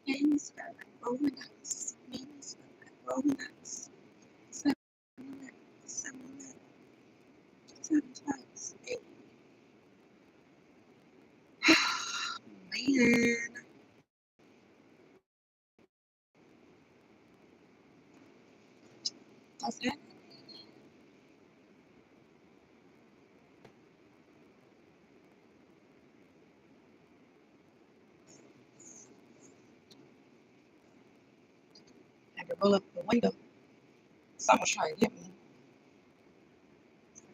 Man, it's got like rolling dice. Man, it's got like rolling dice. 7 11, 7 11, 7 twice. 8. Man. That's it. I had to roll up the window. Someone was trying to get me.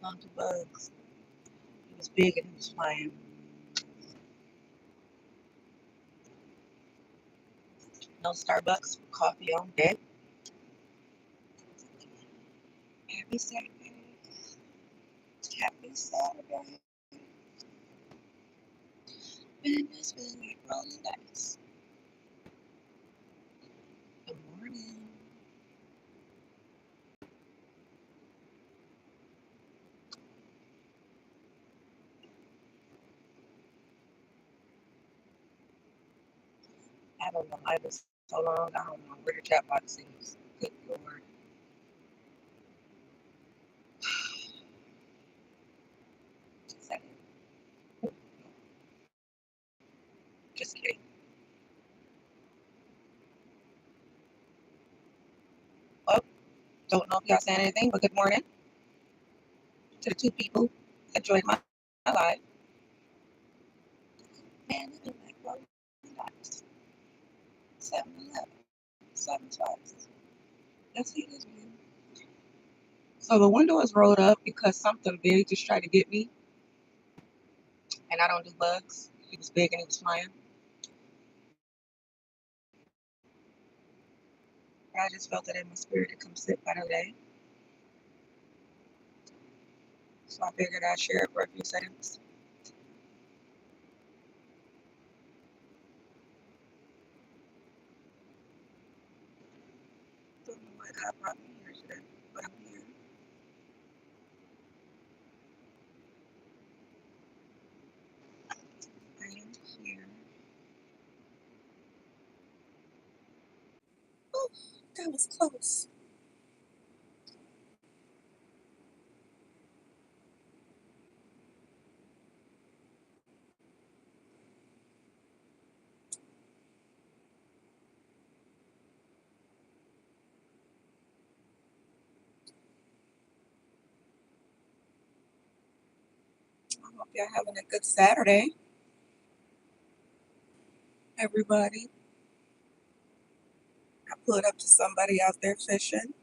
Not the bugs. He was big and he was flying. No Starbucks, coffee on deck. Happy Saturday. Happy Saturday. Man, it's been like rolling dice. Good morning. I haven't been live in so long. I don't know where the chat box is. Good Lord. Second. Just kidding. Well, don't know if y'all saying anything, but good morning to the 2 people that joined my live. Man, it's been like rolling dice. 7 11, 7 twice. That's it is, man. So the window is rolled up because something big just tried to get me, and I don't do bugs. He was big and he was flying. But I just felt it in my spirit to come sit by today. So I figured I'd share it for a few seconds. Don't know why God brought me here today, but I'm here. I am here. Oh, that was close. I hope y'all having a good Saturday, everybody. I pulled up to somebody out there fishing.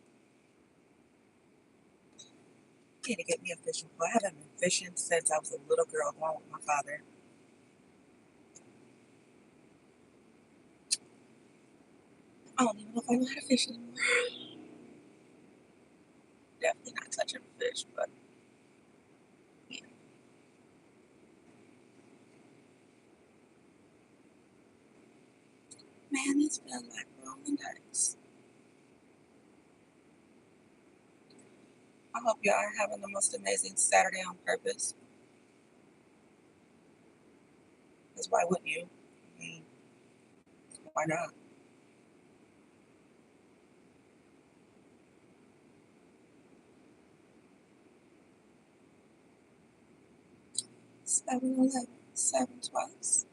Need to get me a fishing pole. I haven't been fishing since I was a little girl along with my father. I don't even know if I know how to fish anymore. Definitely not touching a fish, but yeah. Man, it's been like rolling dice. I hope y'all are having the most amazing Saturday on purpose. Because why wouldn't you? I mean, why not? Seven 11, 7 twice.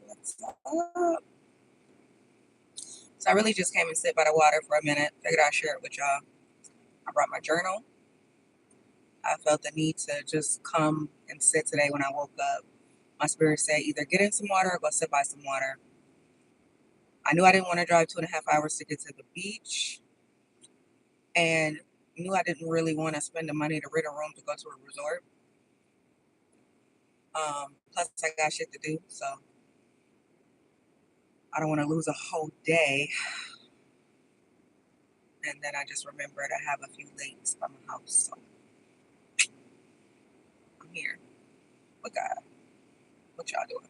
What's up? So I really just came and sit by the water for a minute. Figured I'd share it with y'all. I brought my journal. I felt the need to just come and sit today when I woke up. My spirit said either get in some water or go sit by some water. I knew I didn't want to drive 2.5 hours to get to the beach, and knew I didn't really want to spend the money to rent a room to go to a resort. Plus, I got shit to do, so I don't want to lose a whole day. And then I just remembered I have a few lakes by my house, so I'm here. What God? What y'all doing?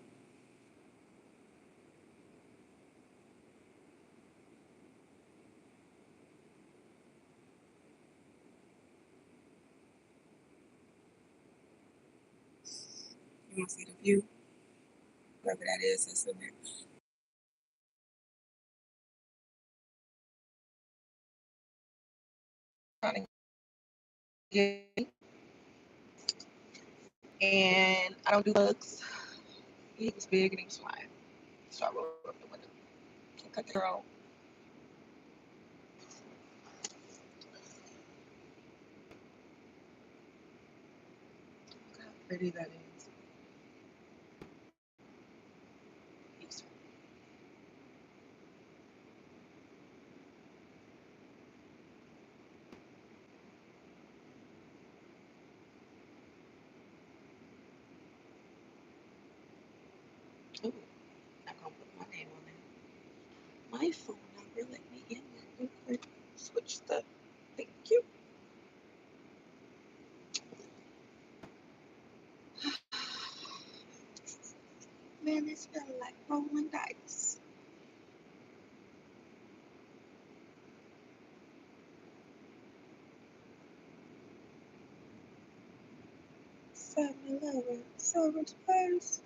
You want to see the view? Whatever that is, that's in there. Trying to get, and I don't do bugs. He was big and he was flying. So I rolled up the window and cut the girl. Look how pretty that is. Ooh, I'm gonna put my name on there. My phone number, let me in there real quick. Switch the, thank you. Man, this feels like rolling dice. 7-Eleven, Silver Space.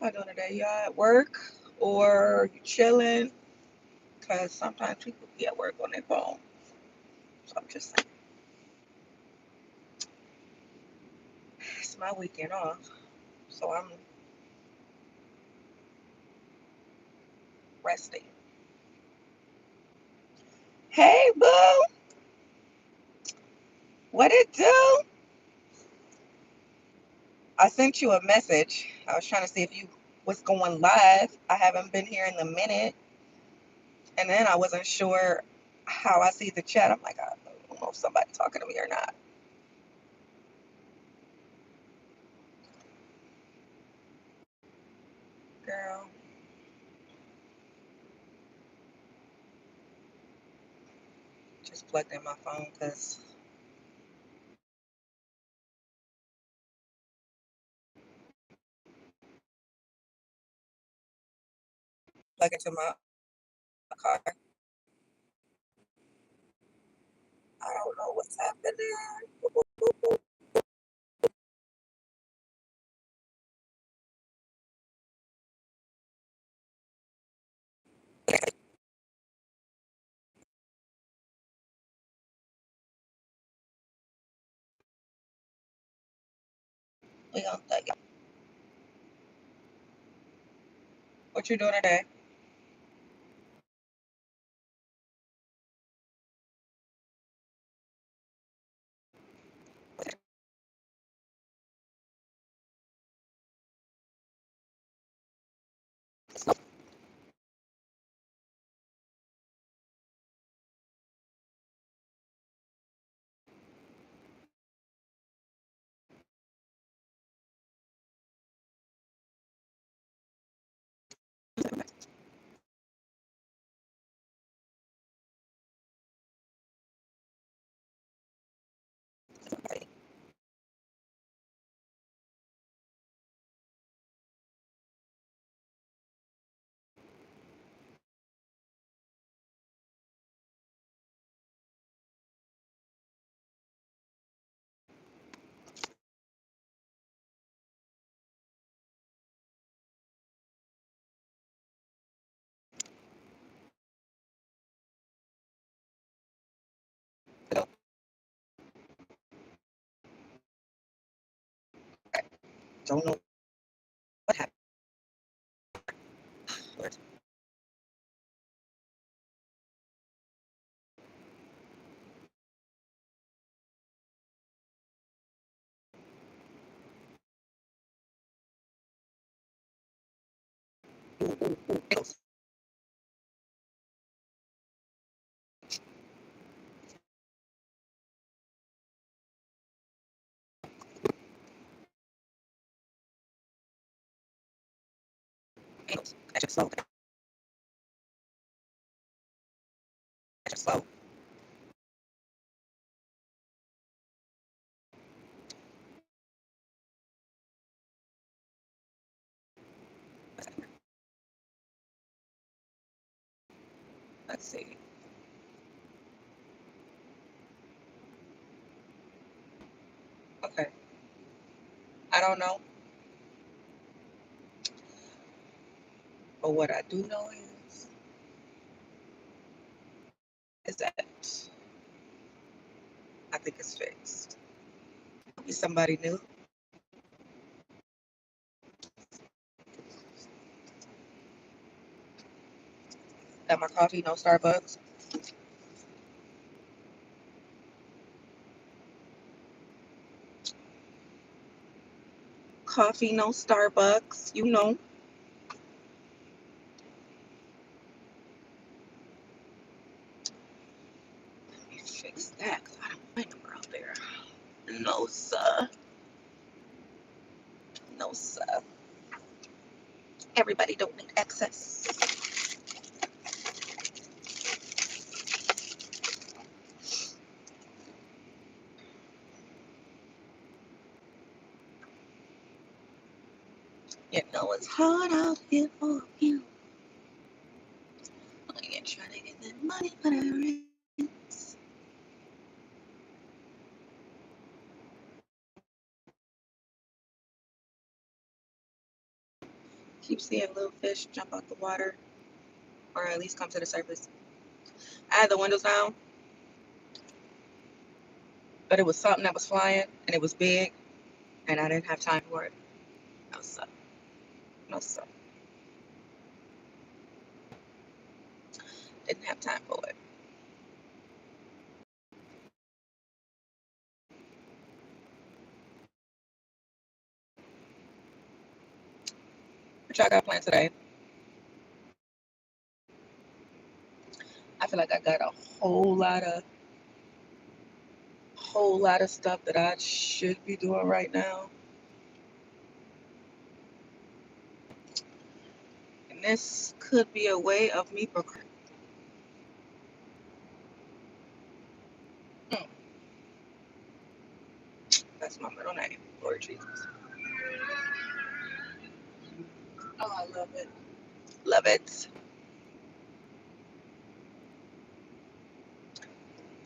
What you doing today? Y'all at work or you chilling? Because sometimes people be at work on their phone. So I'm just saying. It's my weekend off. So I'm resting. Hey, boo. What it do? I sent you a message. I was trying to see if you was going live. I haven't been here in a minute. And then I wasn't sure how I see the chat. I'm like, I don't know if somebody's talking to me or not. Girl. Just plugged in my phone because plug into my car. I don't know what's happening. We gonna take it. What you doing today? Don't know what happened. I just slow. I just slow. Let's see. Okay. I don't know. But what I do know is that I think it's fixed. Be somebody new. Got my coffee, no Starbucks. Coffee, no Starbucks. You know. Let me fix that because I don't want them out there. No, sir. No, sir. Everybody don't need access. You know it's hard out here for you. You're trying to get that money for the rent. Keep seeing little fish jump out the water, or at least come to the surface. I had the windows down, but it was something that was flying, and it was big, and I didn't have time for it. No, sir. No, sir. Didn't have time for it. What y'all got planned today? I feel like I got a whole lot of stuff that I should be doing right now. And this could be a way of me procrastinating. That's my middle name, Lord Jesus. Oh, I love it. Love it.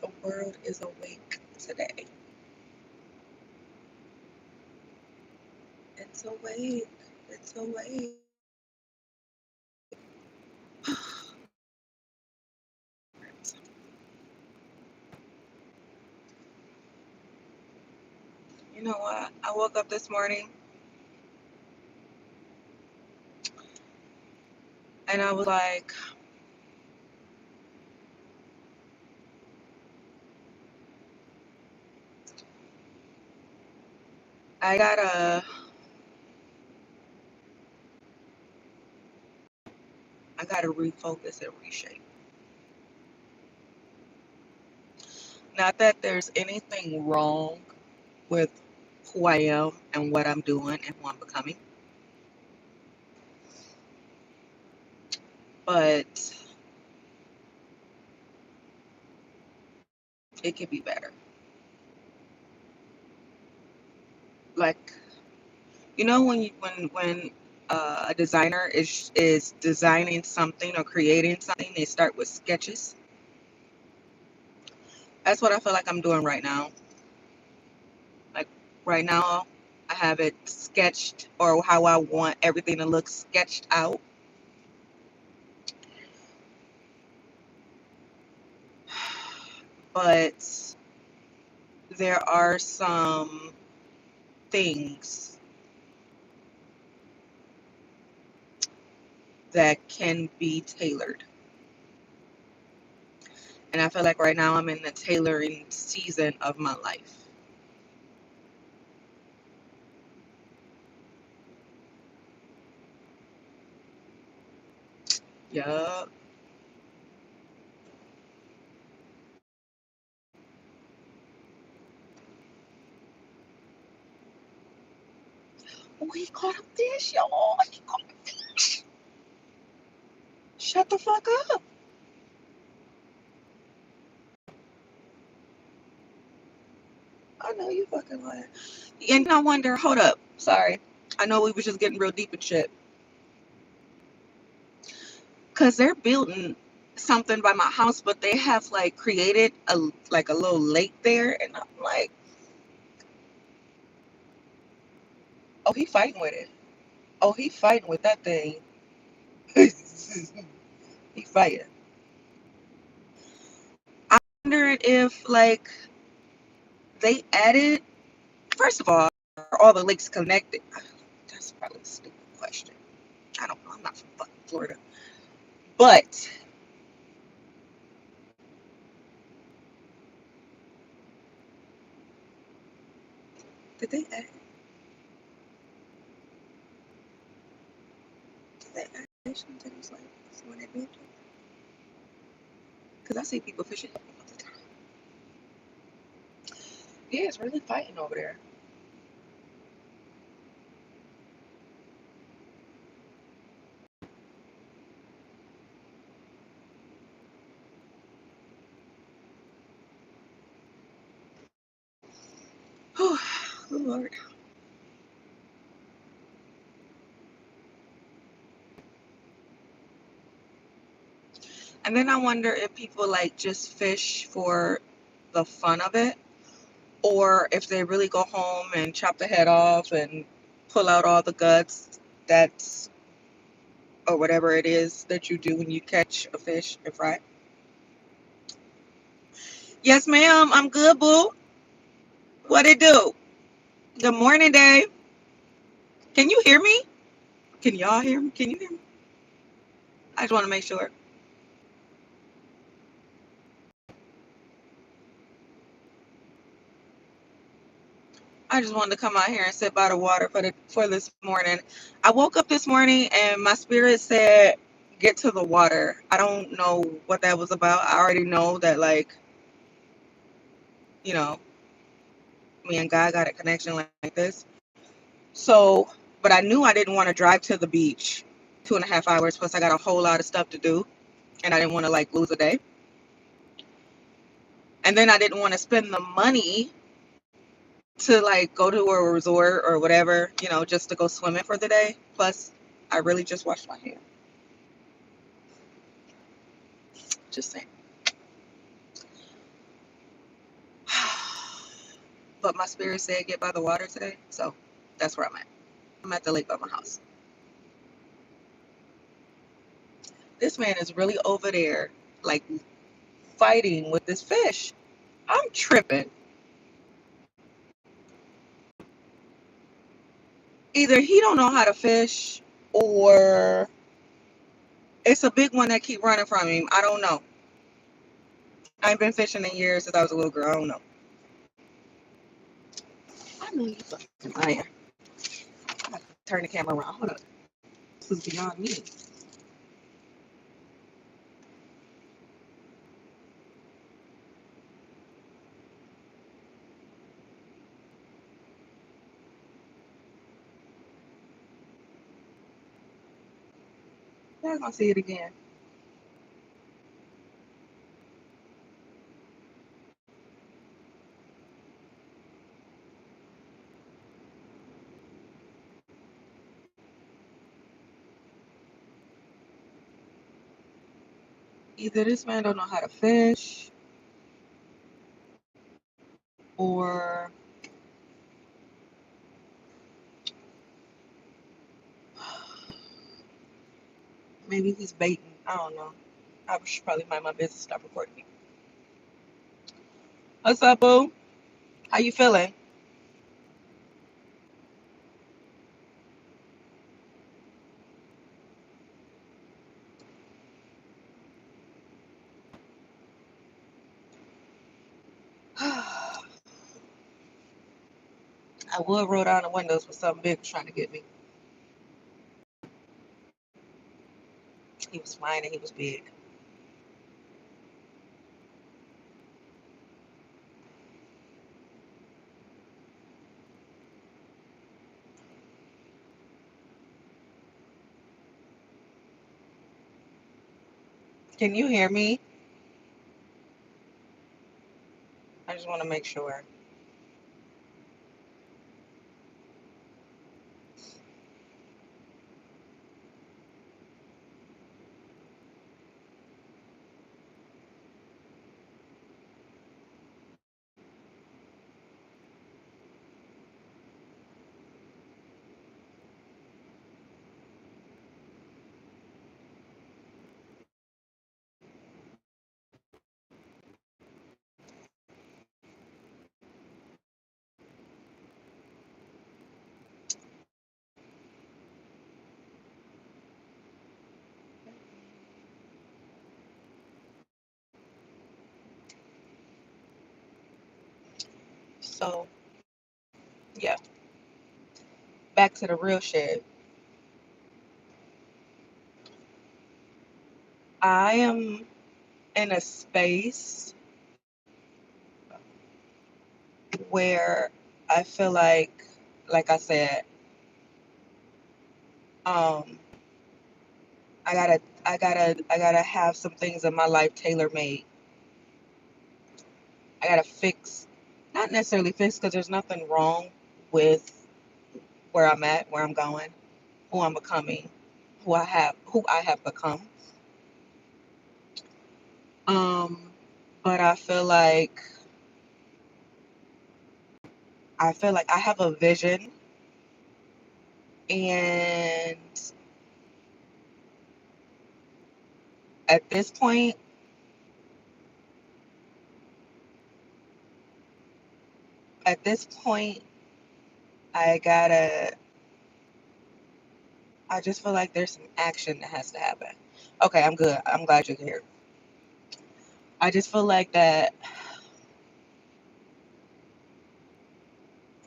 The world is awake today. It's awake. It's awake. You know what? I woke up this morning and I was like, I gotta, I gotta refocus and reshape. Not that there's anything wrong with who I am and what I'm doing and who I'm becoming, but it could be better. Like, you know, when a designer is designing something or creating something, they start with sketches. That's what I feel like I'm doing right now. Like right now, I have it sketched or how I want everything to look sketched out. But there are some things that can be tailored. And I feel like right now I'm in the tailoring season of my life. Yup. Oh, he caught a fish, y'all. He caught a fish. Shut the fuck up. I know you fucking lying. And I wonder, hold up. Sorry. I know we was just getting real deep and shit. Because they're building something by my house, but they have like created a little lake there, and I'm like, oh, he fighting with it. Oh, he fighting with that thing. He fighting. I wondered if like they added. First of all, are all the lakes connected? That's probably a stupid question. I don't know. I'm not from fucking Florida, but did they add? Did they add fishing to these lakes when they built it? Because I see people fishing all the time. Yeah, it's really fighting over there. Oh, Lord. And then I wonder if people like just fish for the fun of it, or if they really go home and chop the head off and pull out all the guts, that's or whatever it is that you do when you catch a fish and fry it. Yes, ma'am. I'm good, boo. What it do? Good morning, Dave. Can you hear me? Can y'all hear me? Can you hear me? I just want to make sure. I just wanted to come out here and sit by the water for this morning. I woke up this morning and my spirit said, "Get to the water." I don't know what that was about. I already know that, like, you know, me and God got a connection like this. So, but I knew I didn't want to drive to the beach 2.5 hours. Plus, I got a whole lot of stuff to do, and I didn't want to like lose a day. And then I didn't want to spend the money to like go to a resort or whatever, just to go swimming for the day. Plus, I really just washed my hair. Just saying. But my spirit said get by the water today, so that's where I'm at. I'm at the lake by my house. This man is really over there, like fighting with this fish. I'm tripping. Either he don't know how to fish, or it's a big one that keep running from him. I don't know. I ain't been fishing in years since I was a little girl. I don't know. I know you fucking lying. I have to turn the camera around. Hold up. This is beyond me. Y'all gonna see it again. Either this man don't know how to fish, or maybe he's baiting. I don't know. I should probably mind my business. Stop recording me. What's up, boo? How you feeling? I would roll down the windows for something big was trying to get me. He was fine and he was big. Can you hear me? I just want to make sure. So yeah, back to the real shit. I am in a space where I feel like I said, um, I gotta have some things in my life tailor made. I gotta fix, not necessarily fix, because there's nothing wrong with where I'm at, where I'm going, who I'm becoming, who I have become. Um, but I feel like I have a vision, and at this point, at this point, I gotta. I just feel like there's some action that has to happen. Okay, I'm good. I'm glad you're here. I just feel like that,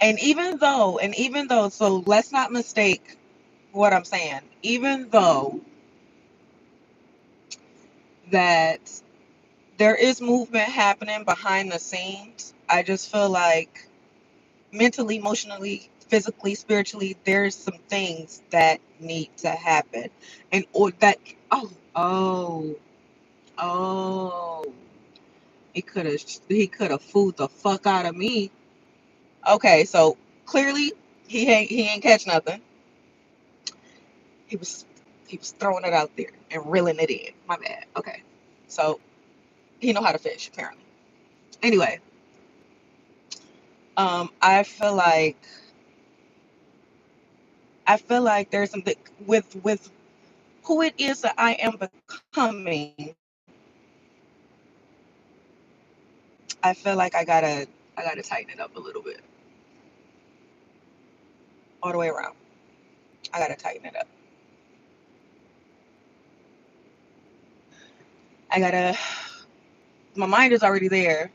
and even though, so let's not mistake what I'm saying. Even though that there is movement happening behind the scenes, I just feel like mentally, emotionally, physically, spiritually, there's some things that need to happen, and or that oh oh oh he could have fooled the fuck out of me. Okay, so clearly he ain't catch nothing. He was he was throwing it out there and reeling it in. My bad. Okay, so he know how to fish apparently. Anyway, I feel like there's something with who it is that I am becoming. I feel like I gotta tighten it up a little bit, all the way around. I gotta tighten it up. I gotta. My mind is already there.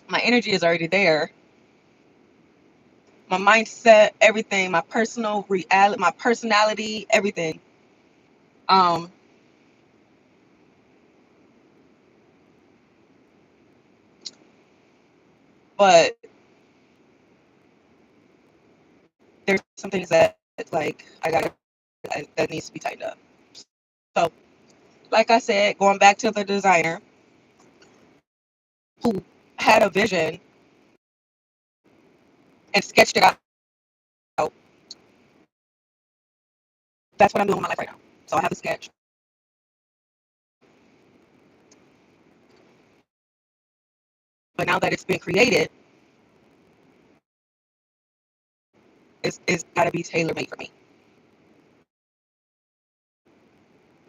My energy is already there. My mindset, everything, my personal reality, my personality, everything. Um, but there's some things that like that needs to be tightened up. So, like I said, going back to the designer who had a vision and sketched it out. That's what I'm doing in my life right now. So I have a sketch, but now that it's been created, it's got to be tailor made for me.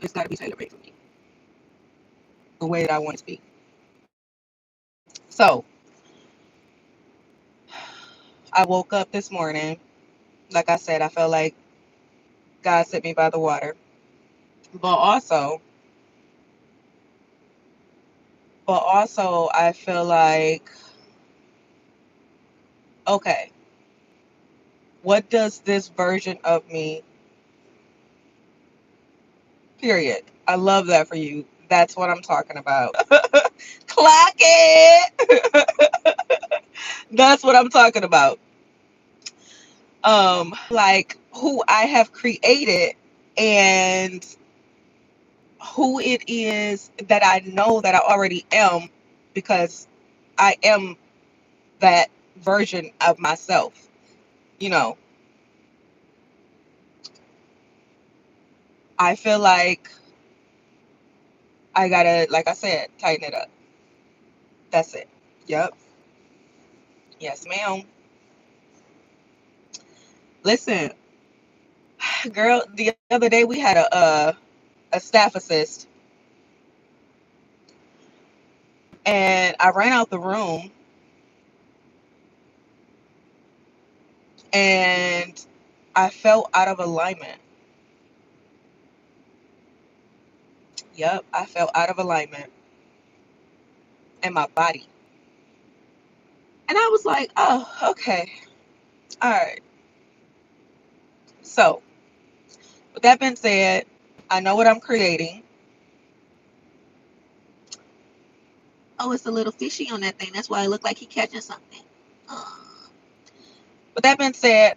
It's got to be tailor made for me, the way that I want it to be. So I woke up this morning. Like I said, I felt like God set me by the water. But also, I feel like, okay, what does this version of me, period. I love that for you. That's what I'm talking about. Clock it. That's what I'm talking about. Like who I have created and who it is that I know that I already am, because I am that version of myself. You know, I feel like I gotta, like I said, tighten it up. That's it. Yep. Yes, ma'am. Listen, girl, the other day we had a staff assist, and I ran out the room, and I felt out of alignment. Yep, I felt out of alignment in my body. And I was like, oh, okay. All right. So, with that being said, I know what I'm creating. Oh, it's a little fishy on that thing. That's why it looked like he catching something. Uh, with that being said,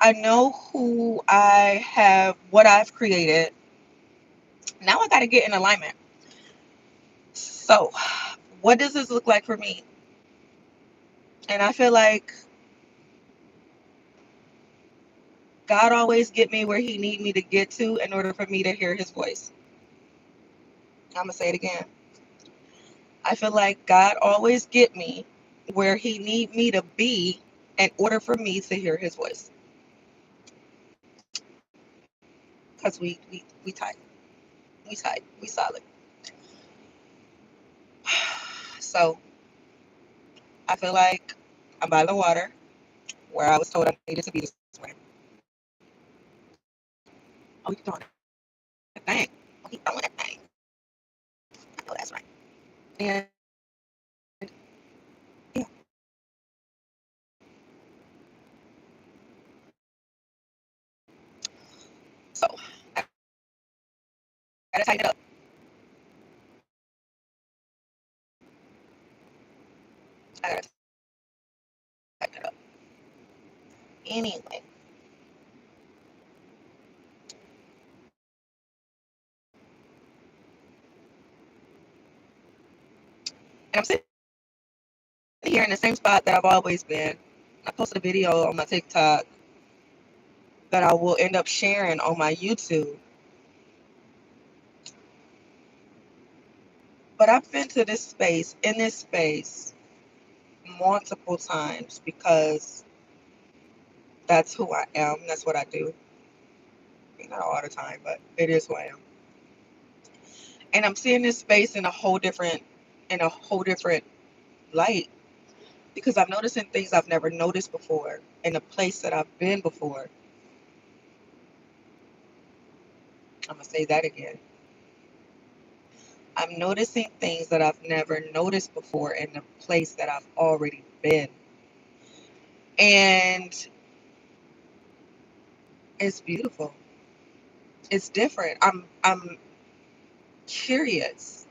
I know who I have, what I've created. Now I got to get in alignment. So, what does this look like for me? And I feel like God always get me where he need me to get to in order for me to hear his voice. I'm going to say it again. I feel like God always get me where he need me to be in order for me to hear his voice. Because we tight. We tight. We solid. So I feel like I'm by the water where I was told I needed to be this morning. Oh, you throwing that thing. Oh, he throwing that thing. I know that's right. And yeah, so I gotta tighten it up. I gotta tighten it up. Anyway, and I'm sitting here in the same spot that I've always been. I posted a video on my TikTok that I will end up sharing on my YouTube. But I've been to this space, in this space, multiple times because that's who I am. That's what I do. Not all the time, but it is who I am. And I'm seeing this space in a whole different light because I'm noticing things I've never noticed before in a place that I've been before. I'm gonna say that again. I'm noticing things that I've never noticed before in a place that I've already been. And it's beautiful. It's different. I'm curious.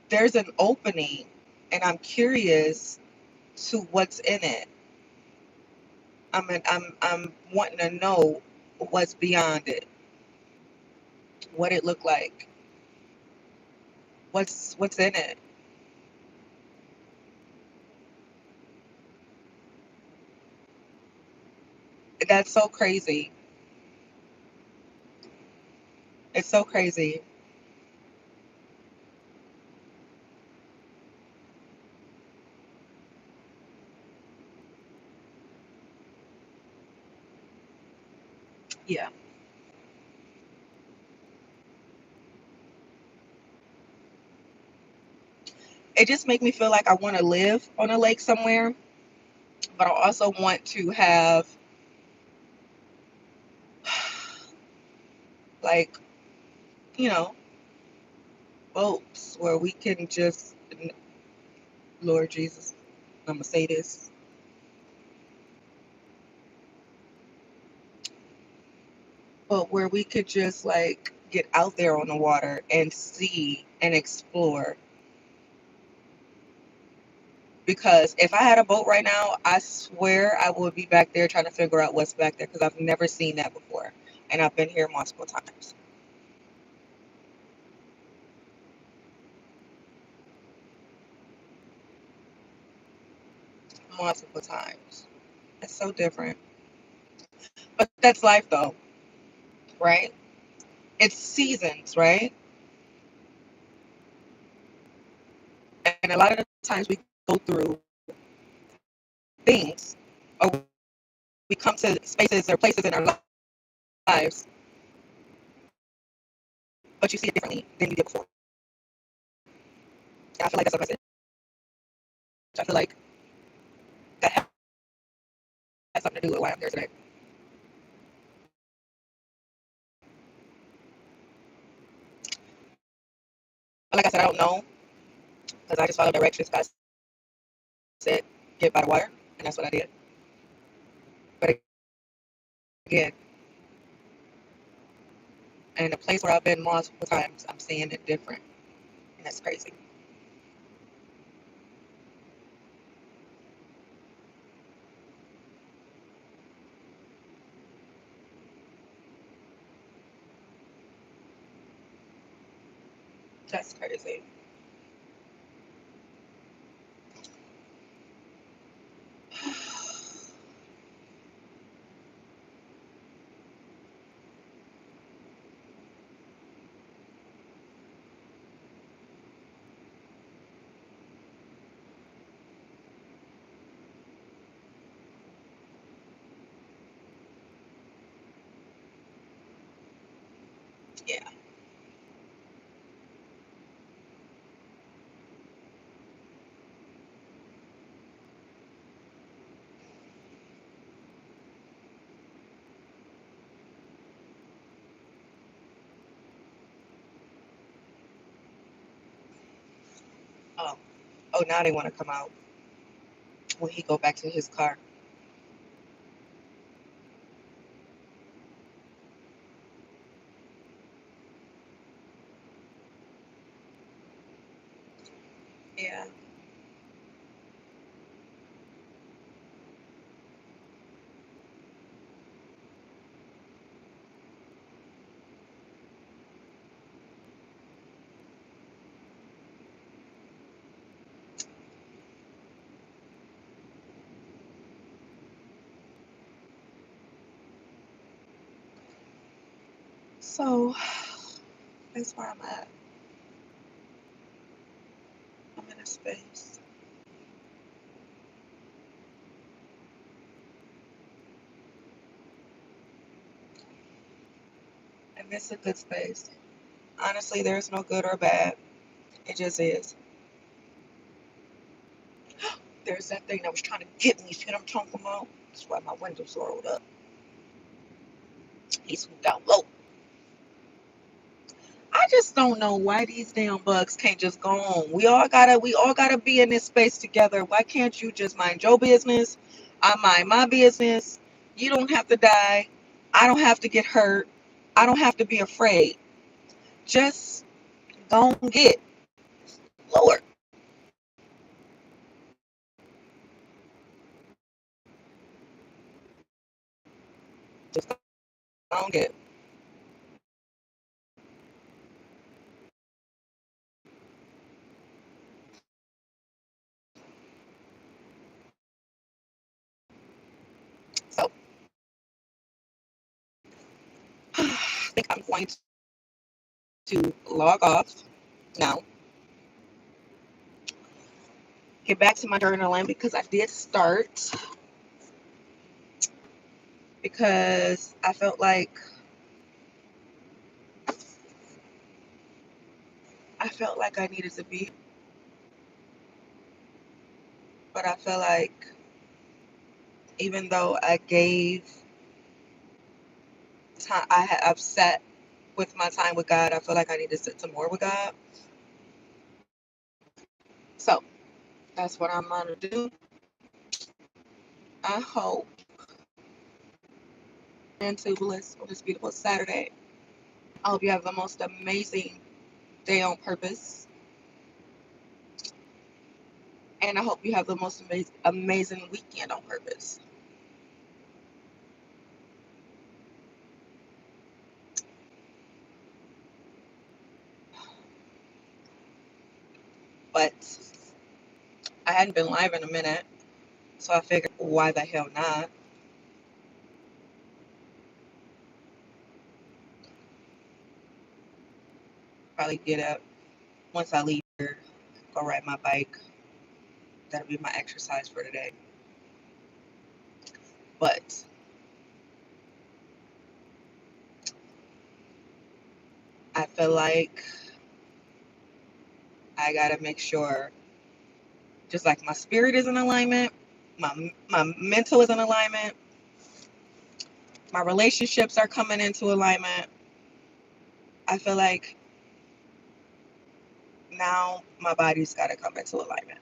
There's an opening and I'm curious to what's in it. I'm wanting to know what's beyond it, what it looked like, what's in it. That's so crazy. It's so crazy. Yeah. It just makes me feel like I want to live on a lake somewhere, but I also want to have like, you know, boats where we can just, Lord Jesus, I'm gonna say this, but where we could just like get out there on the water and see and explore. Because if I had a boat right now, I swear I would be back there trying to figure out what's back there because I've never seen that before. And I've been here multiple times. Multiple times. It's so different. But that's life though, right? It's seasons, right? And a lot of the times we go through things or we come to spaces or places in our lives, but you see it differently than you did before. And I feel like that's a message. I feel like that has something to do with why I'm here today. But like I said, I don't know because I just followed directions. God said, get by the water, and that's what I did. But again, in the place where I've been multiple times, I'm seeing it different, and that's crazy. That's crazy. Yeah. Oh, oh, now they want to come out when he go back to his car. Yeah. So that's where I'm at. I'm in a space, and it's a good space. Honestly, there's no good or bad. It just is. There's that thing that was trying to get me. See what I'm talking about? That's why my windows rolled up. He swooped down low. I just don't know why these damn bugs can't just go on. We all gotta be in this space together. Why can't you just mind your business? I mind my business. You don't have to die. I don't have to get hurt. I don't have to be afraid. Just don't get lower. Just don't get. So I think I'm going to log off now. Get back to my journaling because I did start because I felt like I needed to be, but I feel like even though I gave time, I had upset with my time with God. I feel like I need to sit some more with God. So that's what I'm gonna do. I hope into bliss on this beautiful Saturday. I hope you have the most amazing day on purpose, and I hope you have the most amazing weekend on purpose. But I hadn't been live in a minute, so I figured, why the hell not? Probably get up once I leave here, go ride my bike. That'll be my exercise for today. But I feel like I gotta make sure, just like my spirit is in alignment, my mental is in alignment, my relationships are coming into alignment. I feel like now my body's got to come into alignment.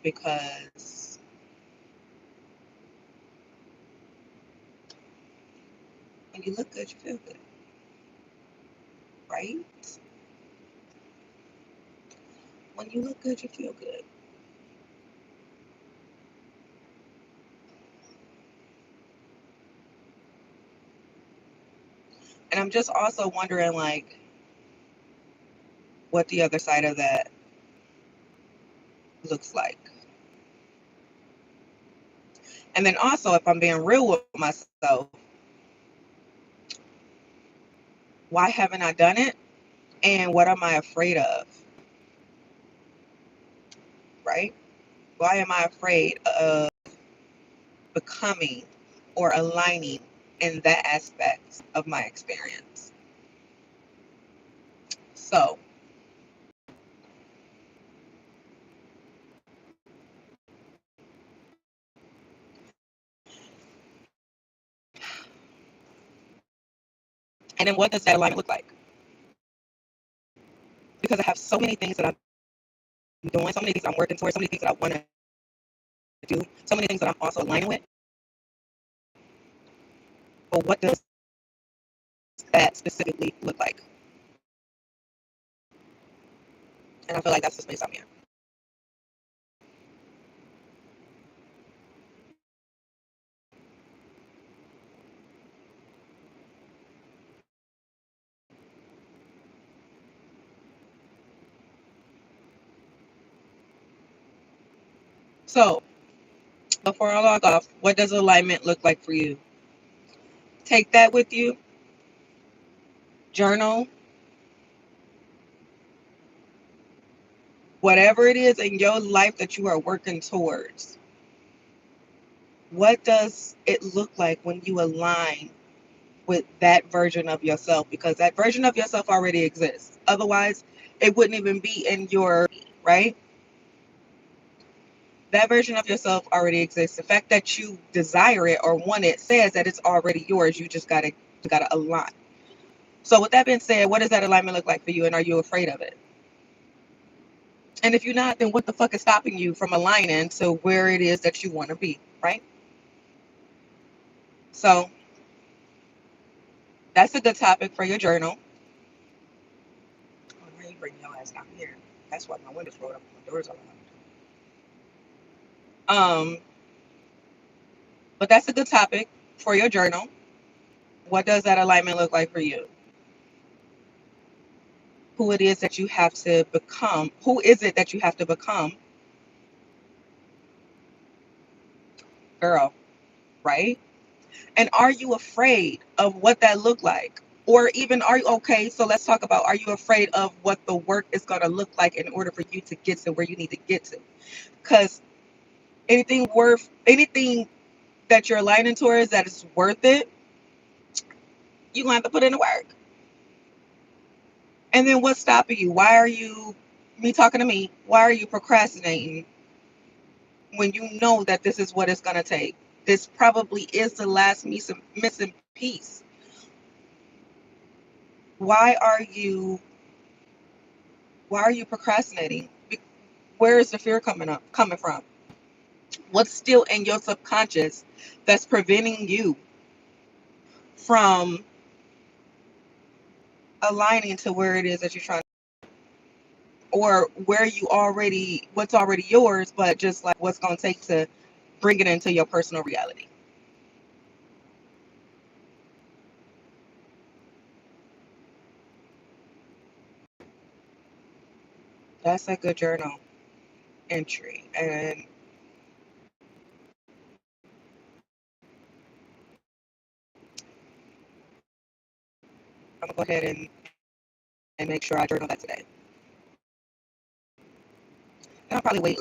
Because when you look good, you feel good, right? When you look good, you feel good. And I'm just also wondering, like, what the other side of that looks like. And then also, if I'm being real with myself, why haven't I done it? And what am I afraid of? Right? Why am I afraid of becoming or aligning in that aspect of my experience? So, and then what does that alignment look like? Because I have so many things that I'm doing, so many things I'm working towards, so many things that I want to do, so many things that I'm also aligning with. But what does that specifically look like? And I feel like that's the space I'm in. So, before I log off, what does alignment look like for you? Take that with you, journal, whatever it is in your life that you are working towards. What does it look like when you align with that version of yourself? Because that version of yourself already exists. Otherwise, it wouldn't even be in your, right? That version of yourself already exists. The fact that you desire it or want it says that it's already yours. You gotta align. So with that being said, what does that alignment look like for you, and are you afraid of it? And if you're not, then what the fuck is stopping you from aligning to where it is that you want to be, right? So that's a good topic for your journal. Oh, now you bring your ass down here. That's why my windows rolled up, my doors are locked. But that's a good topic for your journal. What does that alignment look like for you? Who it is that you have to become? Who is it that you have to become, girl? Right? And are you afraid of what that looked like? Or even are you okay? So let's talk about, are you afraid of what the work is going to look like in order for you to get to where you need to get to? Because anything that you're aligning towards that is worth it, you're going to have to put in the work. And then what's stopping you? Why are you, me talking to me, why are you procrastinating when you know that this is what it's going to take? This probably is the last missing piece. Why are you procrastinating? Where is the fear coming from? What's still in your subconscious that's preventing you from aligning to where it is that you're trying, or where you already, what's already yours, but just like what's going to take to bring it into your personal reality? That's a good journal entry. And I'm going to go ahead and make sure I journal that today. And I'll probably wait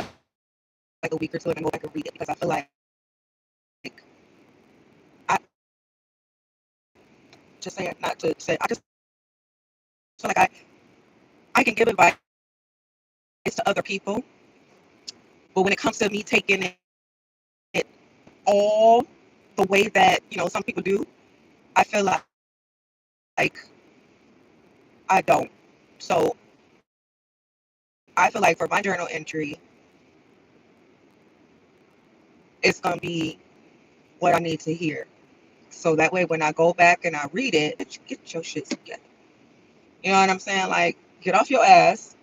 like a week or two and then go back and read it, because I feel like I just say it, not to say, I just feel like I can give advice to other people, but when it comes to me taking it all the way that some people do, I feel like like I don't. So I feel like for my journal entry, it's gonna be what I need to hear. So that way when I go back and I read it, get your shit together. You know what I'm saying? Like, get off your ass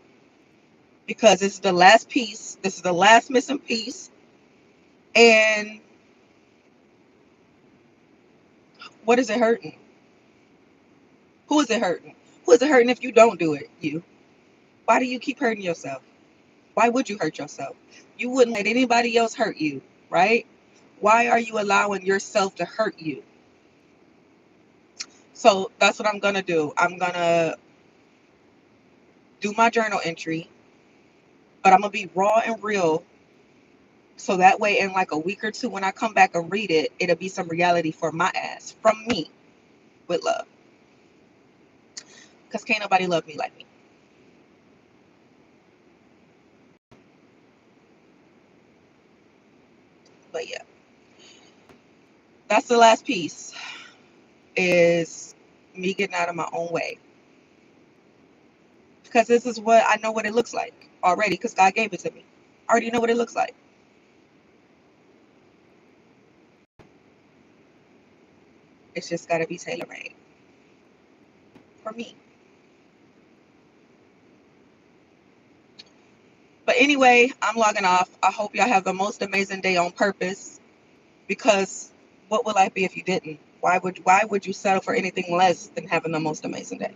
because it's the last piece. This is the last missing piece. And what is it hurting? Who is it hurting? Who is it hurting if you don't do it? You. Why do you keep hurting yourself? Why would you hurt yourself? You wouldn't let anybody else hurt you, right? Why are you allowing yourself to hurt you? So that's what I'm going to do. I'm going to do my journal entry, but I'm going to be raw and real. So that way, in like a week or two, when I come back and read it, it'll be some reality for my ass from me with love. Because can't nobody love me like me. But yeah, that's the last piece is me getting out of my own way. Because this is what I know what it looks like already because God gave it to me. I already know what it looks like. It's just got to be tailor made for me. But anyway, I'm logging off. I hope y'all have the most amazing day on purpose because what would life be if you didn't? Why would you settle for anything less than having the most amazing day?